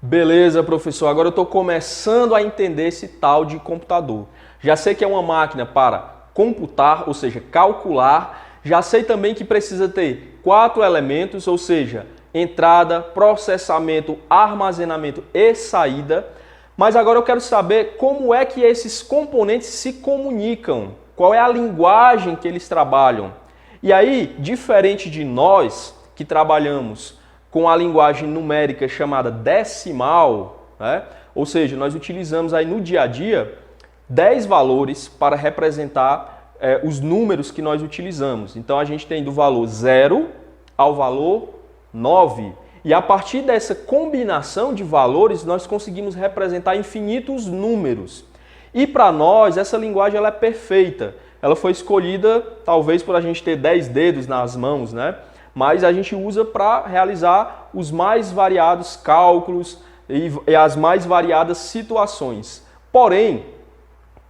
Beleza, professor. Agora eu estou começando a entender esse tal de computador. Já sei que é uma máquina para computar, ou seja, calcular. Já sei também que precisa ter 4 elementos, ou seja, entrada, processamento, armazenamento e saída. Mas agora eu quero saber como é que esses componentes se comunicam. Qual é a linguagem que eles trabalham? E aí, diferente de nós que trabalhamos com a linguagem numérica chamada decimal, né? Ou seja, nós utilizamos aí no dia a dia 10 valores para representar os números que nós utilizamos. Então a gente tem do valor 0 ao valor 9. E a partir dessa combinação de valores, nós conseguimos representar infinitos números. E para nós, essa linguagem ela é perfeita. Ela foi escolhida, talvez, por a gente ter 10 dedos nas mãos, né? Mas a gente usa para realizar os mais variados cálculos e as mais variadas situações. Porém,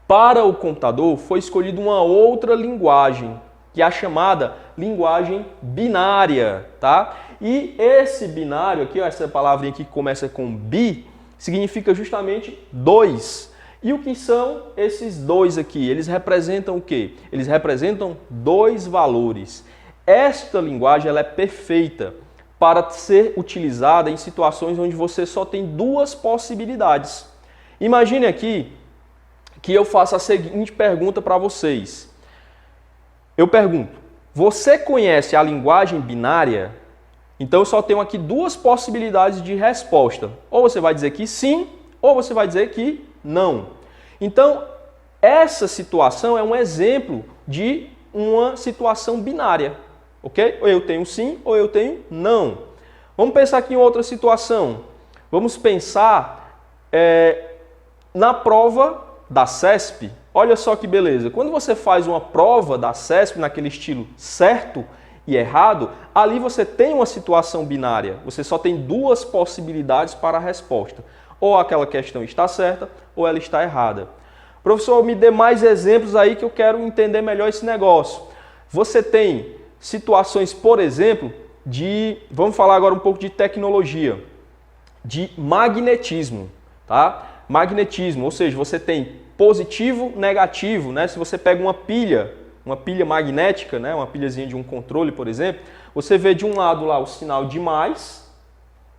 para o computador foi escolhida uma outra linguagem, que é a chamada linguagem binária, tá? E esse binário aqui, essa palavrinha aqui que começa com bi, significa justamente 2. E o que são esses 2 aqui? Eles representam o quê? Eles representam 2 valores. Esta linguagem ela é perfeita para ser utilizada em situações onde você só tem 2 possibilidades. Imagine aqui que eu faço a seguinte pergunta para vocês. Eu pergunto, você conhece a linguagem binária? Então eu só tenho aqui 2 possibilidades de resposta. Ou você vai dizer que sim, ou você vai dizer que não. Então, essa situação é um exemplo de uma situação binária. Ok? Ou eu tenho sim, ou eu tenho não. Vamos pensar aqui em outra situação. Vamos pensar na prova da CESP. Olha só que beleza. Quando você faz uma prova da CESP naquele estilo certo e errado, ali você tem uma situação binária. Você só tem 2 possibilidades para a resposta. Ou aquela questão está certa, ou ela está errada. Professor, me dê mais exemplos aí que eu quero entender melhor esse negócio. Você tem situações, por exemplo, vamos falar agora um pouco de tecnologia, de magnetismo, tá? Magnetismo, ou seja, você tem positivo, negativo, né? Se você pega uma pilha magnética, né? Uma pilhazinha de um controle, por exemplo, você vê de um lado lá o sinal de mais,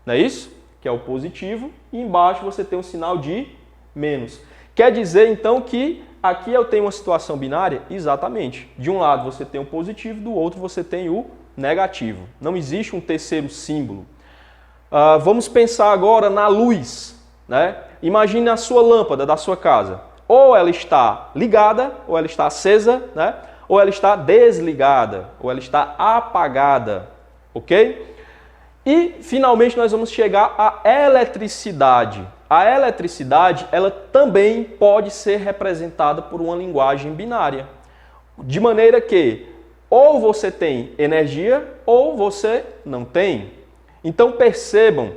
não é isso? Que é o positivo, e embaixo você tem um sinal de menos. Quer dizer, então, que aqui eu tenho uma situação binária? Exatamente. De um lado você tem o positivo, do outro você tem o negativo. Não existe um terceiro símbolo. Vamos pensar agora na luz, né? Imagine a sua lâmpada da sua casa. Ou ela está ligada, ou ela está acesa, né? Ou ela está desligada, ou ela está apagada, ok? E, finalmente, nós vamos chegar à eletricidade. A eletricidade, ela também pode ser representada por uma linguagem binária. De maneira que, ou você tem energia, ou você não tem. Então, percebam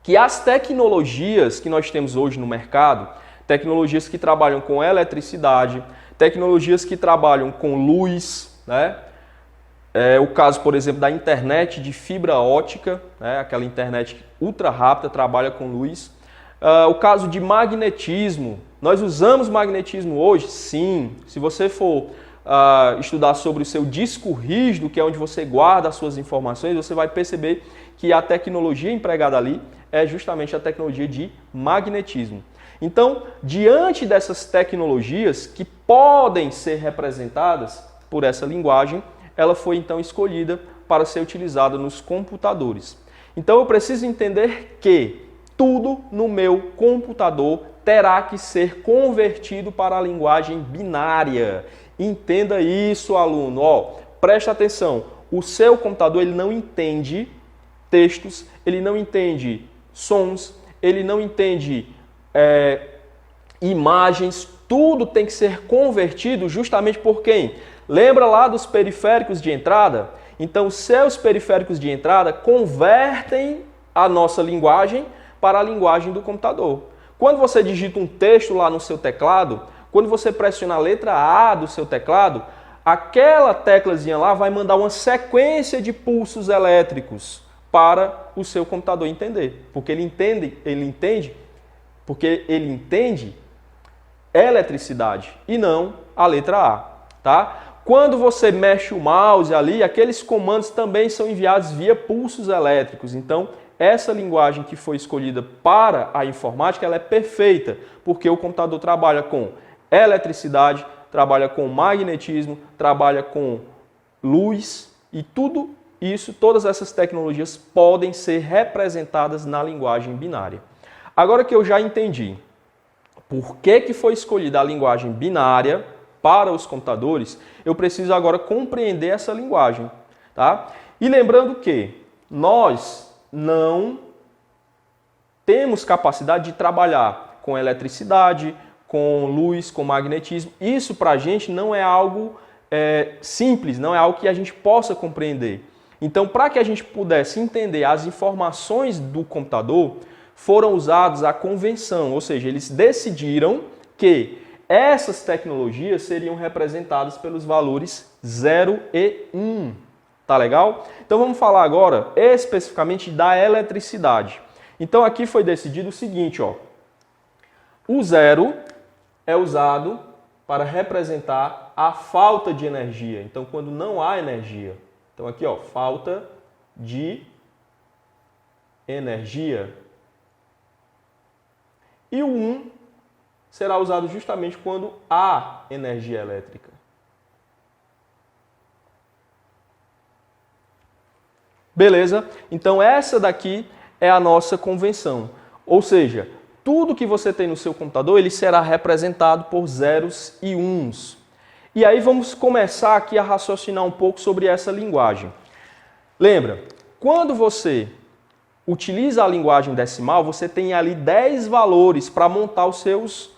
que as tecnologias que nós temos hoje no mercado, tecnologias que trabalham com eletricidade, tecnologias que trabalham com luz, né? O caso, por exemplo, da internet de fibra ótica, né? Aquela internet ultra rápida, trabalha com luz. O caso de magnetismo. Nós usamos magnetismo hoje? Sim. Se você for estudar sobre o seu disco rígido, que é onde você guarda as suas informações, você vai perceber que a tecnologia empregada ali é justamente a tecnologia de magnetismo. Então, diante dessas tecnologias que podem ser representadas por essa linguagem, ela foi então escolhida para ser utilizada nos computadores. Então eu preciso entender que tudo no meu computador terá que ser convertido para a linguagem binária. Entenda isso, aluno. Preste atenção. O seu computador ele não entende textos, ele não entende sons, ele não entende imagens. Tudo tem que ser convertido justamente por quem? Lembra lá dos periféricos de entrada? Então, os seus periféricos de entrada convertem a nossa linguagem para a linguagem do computador. Quando você digita um texto lá no seu teclado, quando você pressiona a letra A do seu teclado, aquela teclazinha lá vai mandar uma sequência de pulsos elétricos para o seu computador entender, porque ele entende eletricidade e não a letra A, tá? Quando você mexe o mouse ali, aqueles comandos também são enviados via pulsos elétricos. Então, essa linguagem que foi escolhida para a informática, ela é perfeita, porque o computador trabalha com eletricidade, trabalha com magnetismo, trabalha com luz e tudo isso, todas essas tecnologias podem ser representadas na linguagem binária. Agora que eu já entendi por que foi escolhida a linguagem binária para os computadores, eu preciso agora compreender essa linguagem, tá? E lembrando que nós não temos capacidade de trabalhar com eletricidade, com luz, com magnetismo. Isso para a gente não é algo simples, não é algo que a gente possa compreender. Então, para que a gente pudesse entender as informações do computador, foram usados a convenção, ou seja, eles decidiram que essas tecnologias seriam representadas pelos valores 0 e 1. Tá legal? Então vamos falar agora especificamente da eletricidade. Então aqui foi decidido o seguinte, ó. O 0 é usado para representar a falta de energia. Então quando não há energia. Então aqui, ó, falta de energia. E o 1 será usado justamente quando há energia elétrica. Beleza? Então essa daqui é a nossa convenção. Ou seja, tudo que você tem no seu computador, ele será representado por zeros e uns. E aí vamos começar aqui a raciocinar um pouco sobre essa linguagem. Lembra, quando você utiliza a linguagem decimal, você tem ali 10 valores para montar os seus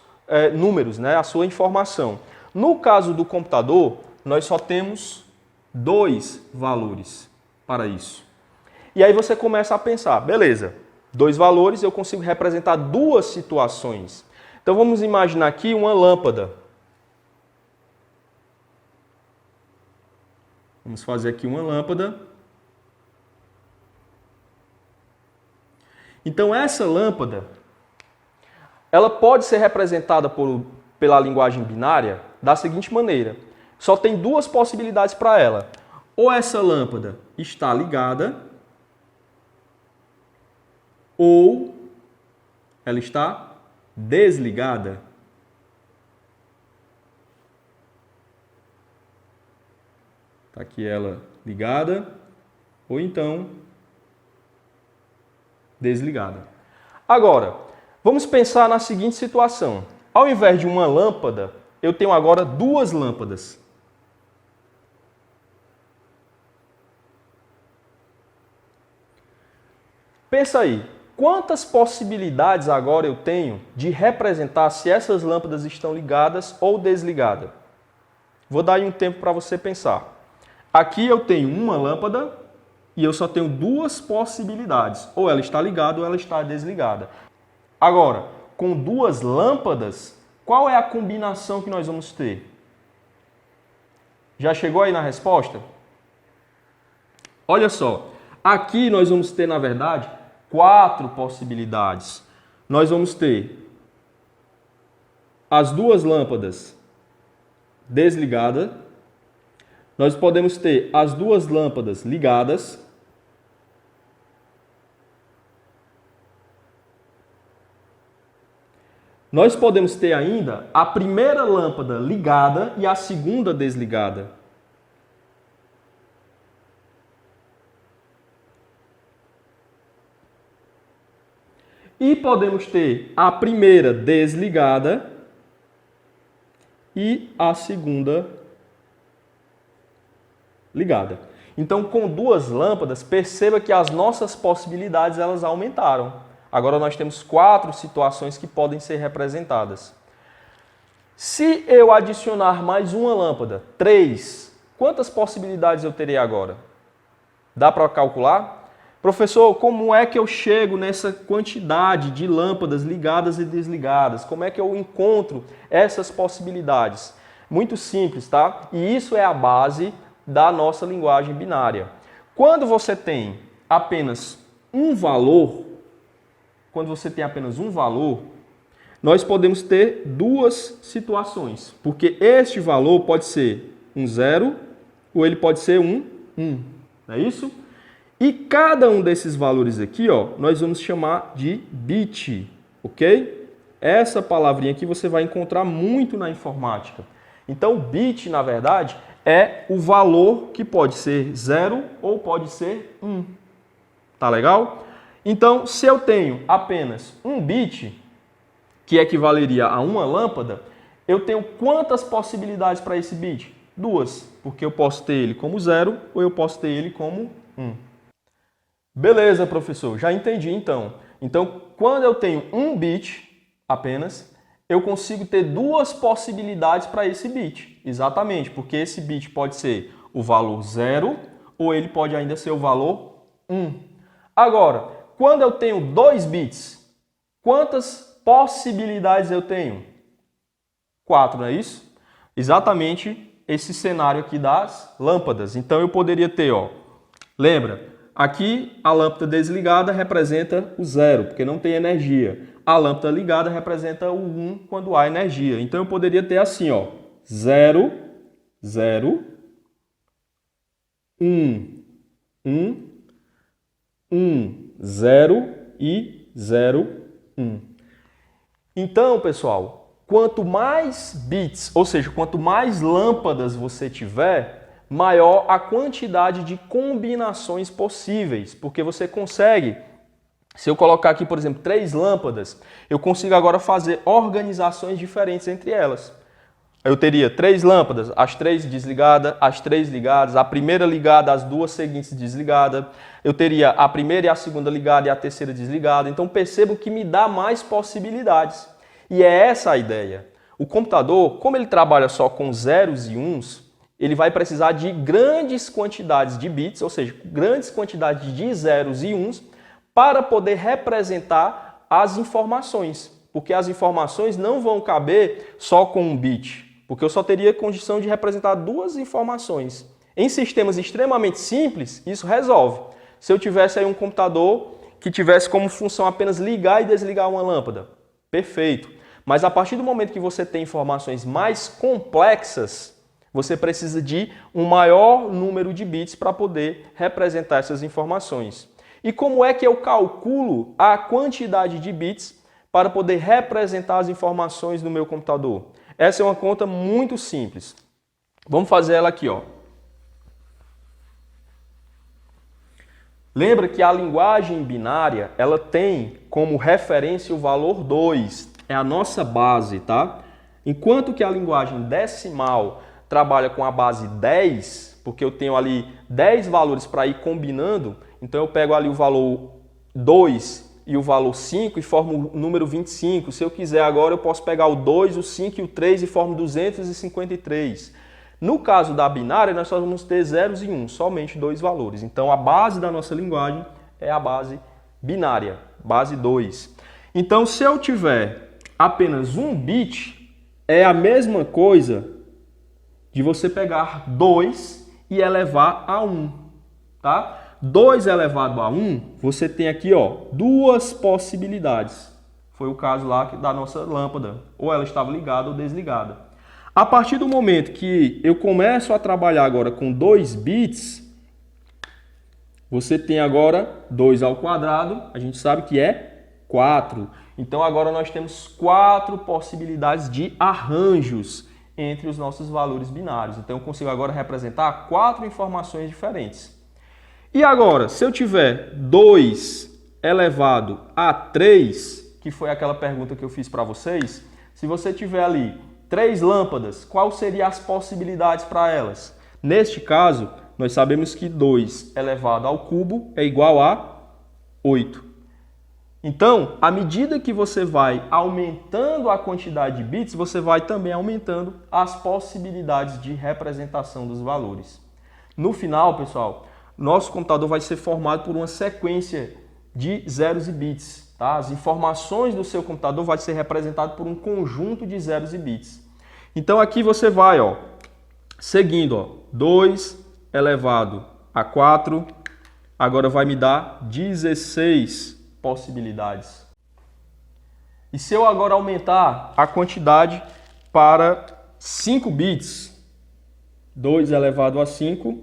números, né? A sua informação. No caso do computador, nós só temos 2 valores para isso. E aí você começa a pensar, beleza, 2 valores, eu consigo representar 2 situações. Então vamos imaginar aqui uma lâmpada. Vamos fazer aqui uma lâmpada. Então essa lâmpada, ela pode ser representada pela linguagem binária da seguinte maneira. Só tem 2 possibilidades para ela. Ou essa lâmpada está ligada, ou ela está desligada. Está aqui ela ligada, ou então desligada. Agora, vamos pensar na seguinte situação. Ao invés de uma lâmpada, eu tenho agora 2 lâmpadas. Pensa aí, quantas possibilidades agora eu tenho de representar se essas lâmpadas estão ligadas ou desligadas? Vou dar aí um tempo para você pensar. Aqui eu tenho uma lâmpada e eu só tenho 2 possibilidades. Ou ela está ligada ou ela está desligada. Agora, com 2 lâmpadas, qual é a combinação que nós vamos ter? Já chegou aí na resposta? Olha só, aqui nós vamos ter, na verdade, 4 possibilidades. Nós vamos ter as 2 lâmpadas desligadas. Nós podemos ter as 2 lâmpadas ligadas. Nós podemos ter ainda a primeira lâmpada ligada e a segunda desligada. E podemos ter a primeira desligada e a segunda ligada. Então, com 2 lâmpadas, perceba que as nossas possibilidades elas aumentaram. Agora nós temos 4 situações que podem ser representadas. Se eu adicionar mais uma lâmpada, 3, quantas possibilidades eu terei agora? Dá para calcular? Professor, como é que eu chego nessa quantidade de lâmpadas ligadas e desligadas? Como é que eu encontro essas possibilidades? Muito simples, tá? E isso é a base da nossa linguagem binária. Quando você tem apenas um valor, quando você tem apenas um valor, nós podemos ter duas situações, porque este valor pode ser um 0 ou ele pode ser um 1, não é isso? E cada um desses valores aqui, ó, nós vamos chamar de bit, ok? Essa palavrinha aqui você vai encontrar muito na informática. Então, bit, na verdade, é o valor que pode ser 0 ou pode ser 1. Tá legal? Então, se eu tenho apenas um bit, que equivaleria a uma lâmpada, eu tenho quantas possibilidades para esse bit? Duas, porque eu posso ter ele como 0 ou eu posso ter ele como 1. Beleza, professor, já entendi então. Então, quando eu tenho um bit apenas, eu consigo ter duas possibilidades para esse bit. Exatamente, porque esse bit pode ser o valor 0 ou ele pode ainda ser o valor 1. Agora, quando eu tenho 2 bits, quantas possibilidades eu tenho? 4, não é isso? Exatamente esse cenário aqui das lâmpadas. Então eu poderia ter, ó, lembra, aqui a lâmpada desligada representa o 0, porque não tem energia. A lâmpada ligada representa o 1 quando há energia. Então eu poderia ter assim, ó, 0, 0, 1, 1, 1, 0 e 0, 1. Então, pessoal, quanto mais bits, ou seja, quanto mais lâmpadas você tiver, maior a quantidade de combinações possíveis, porque você consegue, se eu colocar aqui, por exemplo, 3 lâmpadas, eu consigo agora fazer organizações diferentes entre elas. Eu teria 3 lâmpadas, as 3 desligadas, as 3 ligadas, a primeira ligada, as 2 seguintes desligadas. Eu teria a primeira e a segunda ligada e a terceira desligada. Então percebam que me dá mais possibilidades. E é essa a ideia. O computador, como ele trabalha só com zeros e uns, ele vai precisar de grandes quantidades de bits, ou seja, grandes quantidades de zeros e uns, para poder representar as informações. Porque as informações não vão caber só com um bit. Porque eu só teria condição de representar 2 informações. Em sistemas extremamente simples, isso resolve. Se eu tivesse aí um computador que tivesse como função apenas ligar e desligar uma lâmpada, perfeito. Mas a partir do momento que você tem informações mais complexas, você precisa de um maior número de bits para poder representar essas informações. E como é que eu calculo a quantidade de bits para poder representar as informações no meu computador? Essa é uma conta muito simples. Vamos fazer ela aqui, ó. Lembra que a linguagem binária, ela tem como referência o valor 2. É a nossa base, tá? Enquanto que a linguagem decimal trabalha com a base 10, porque eu tenho ali 10 valores para ir combinando, então eu pego ali o valor 2 e o valor 5 e formo o número 25. Se eu quiser agora, eu posso pegar o 2, o 5 e o 3 e formo 253. No caso da binária, nós só vamos ter zeros e uns, somente 2 valores. Então, a base da nossa linguagem é a base binária, base 2. Então, se eu tiver apenas um bit, é a mesma coisa de você pegar 2 e elevar a 1, tá? 2 elevado a 1, você tem aqui, ó, 2 possibilidades. Foi o caso lá da nossa lâmpada, ou ela estava ligada ou desligada. A partir do momento que eu começo a trabalhar agora com 2 bits, você tem agora 2 ao quadrado, a gente sabe que é 4. Então agora nós temos 4 possibilidades de arranjos entre os nossos valores binários. Então eu consigo agora representar 4 informações diferentes. E agora, se eu tiver 2 elevado a 3, que foi aquela pergunta que eu fiz para vocês, se você tiver ali 3 lâmpadas, quais seriam as possibilidades para elas? Neste caso, nós sabemos que 2 elevado ao cubo é igual a 8. Então, à medida que você vai aumentando a quantidade de bits, você vai também aumentando as possibilidades de representação dos valores. No final, pessoal, nosso computador vai ser formado por uma sequência de zeros e bits. Tá? As informações do seu computador vai ser representado por um conjunto de zeros e bits. Então aqui você vai, ó, seguindo, ó, 2 elevado a 4, agora vai me dar 16 possibilidades. E se eu agora aumentar a quantidade para 5 bits, 2 elevado a 5,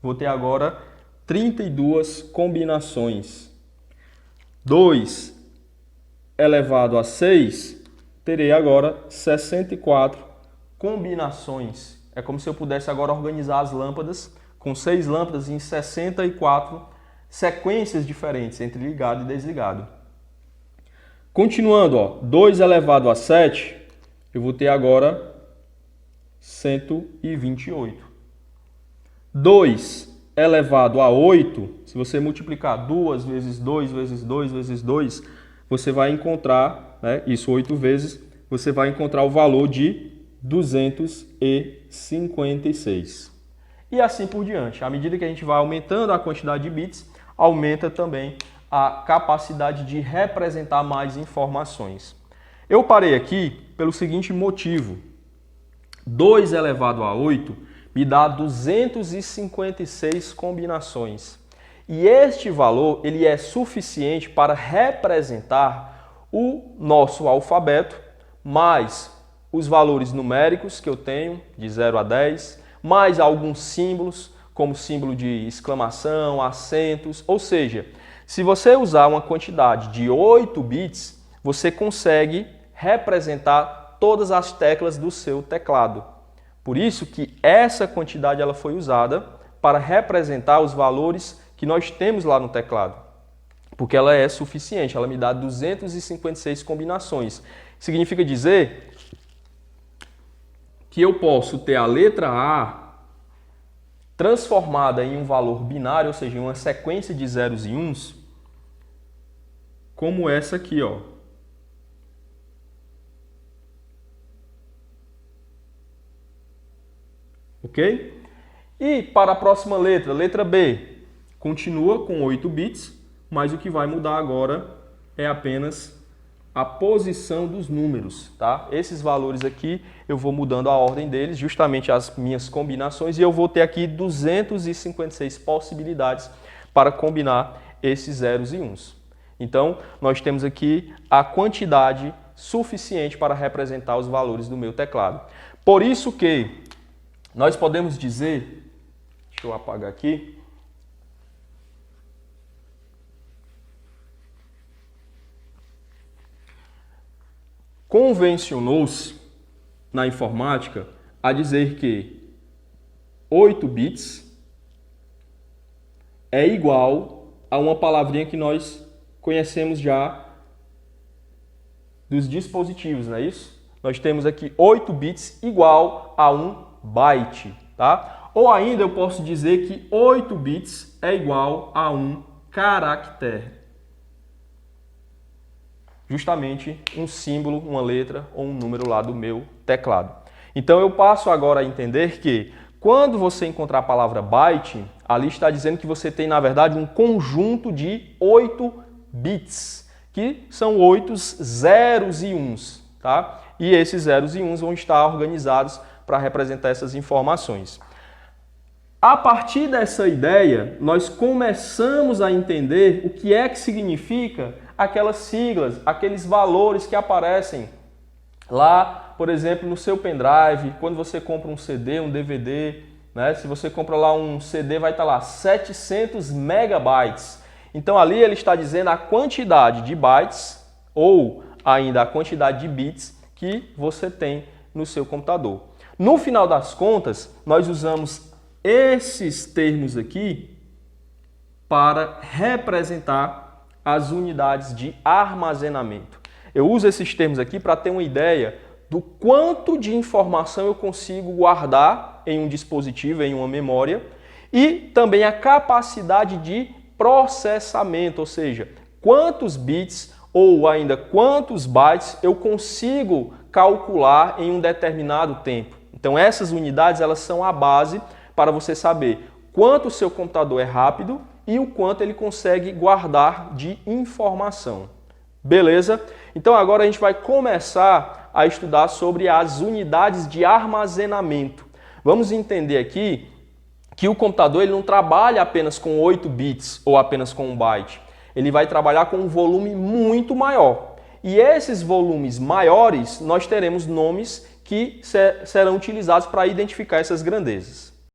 vou ter agora 32 combinações. 2 elevado a 6, terei agora 64 combinações. É como se eu pudesse agora organizar as lâmpadas com 6 lâmpadas em 64 sequências diferentes entre ligado e desligado. Continuando, ó, 2 elevado a 7, eu vou ter agora 128. 2 elevado a 8, se você multiplicar 2 vezes 2 vezes 2 vezes 2, você vai encontrar, né, isso 8 vezes, você vai encontrar o valor de 256. E assim por diante. À medida que a gente vai aumentando a quantidade de bits, aumenta também a capacidade de representar mais informações. Eu parei aqui pelo seguinte motivo. 2 elevado a 8 me dá 256 combinações. E este valor ele é suficiente para representar o nosso alfabeto, mais os valores numéricos que eu tenho, de 0 a 10, mais alguns símbolos, como símbolo de exclamação, acentos, ou seja, se você usar uma quantidade de 8 bits, você consegue representar todas as teclas do seu teclado. Por isso que essa quantidade ela foi usada para representar os valores que nós temos lá no teclado. Porque ela é suficiente, ela me dá 256 combinações. Significa dizer que eu posso ter a letra A transformada em um valor binário, ou seja, em uma sequência de zeros e uns, como essa aqui, ó. Ok? E para a próxima letra, letra B, continua com 8 bits, mas o que vai mudar agora é apenas a posição dos números, tá? Esses valores aqui eu vou mudando a ordem deles, justamente as minhas combinações, e eu vou ter aqui 256 possibilidades para combinar esses zeros e uns. Então, nós temos aqui a quantidade suficiente para representar os valores do meu teclado. Por isso que nós podemos dizer, deixa eu apagar aqui, convencionou-se na informática a dizer que 8 bits é igual a uma palavrinha que nós conhecemos já dos dispositivos, não é isso? Nós temos aqui 8 bits igual a 1 byte, tá? Ou ainda eu posso dizer que 8 bits é igual a 1 caractere. Justamente um símbolo, uma letra ou um número lá do meu teclado. Então eu passo agora a entender que quando você encontrar a palavra byte, ali está dizendo que você tem, na verdade, um conjunto de 8 bits, que são 8 zeros e uns, tá? E esses zeros e uns vão estar organizados para representar essas informações. A partir dessa ideia, nós começamos a entender o que é que significa aquelas siglas, aqueles valores que aparecem lá, por exemplo, no seu pendrive, quando você compra um CD, um DVD, né? Se você compra lá um CD, vai estar lá 700 megabytes. Então ali ele está dizendo a quantidade de bytes ou ainda a quantidade de bits que você tem no seu computador. No final das contas, nós usamos esses termos aqui para representar as unidades de armazenamento. Eu uso esses termos aqui para ter uma ideia do quanto de informação eu consigo guardar em um dispositivo, em uma memória, e também a capacidade de processamento, ou seja, quantos bits ou ainda quantos bytes eu consigo calcular em um determinado tempo. Então essas unidades elas são a base para você saber quanto o seu computador é rápido e o quanto ele consegue guardar de informação. Beleza? Então agora a gente vai começar a estudar sobre as unidades de armazenamento. Vamos entender aqui que o computador ele não trabalha apenas com 8 bits ou apenas com 1 byte. Ele vai trabalhar com um volume muito maior. E esses volumes maiores, nós teremos nomes que serão utilizados para identificar essas grandezas.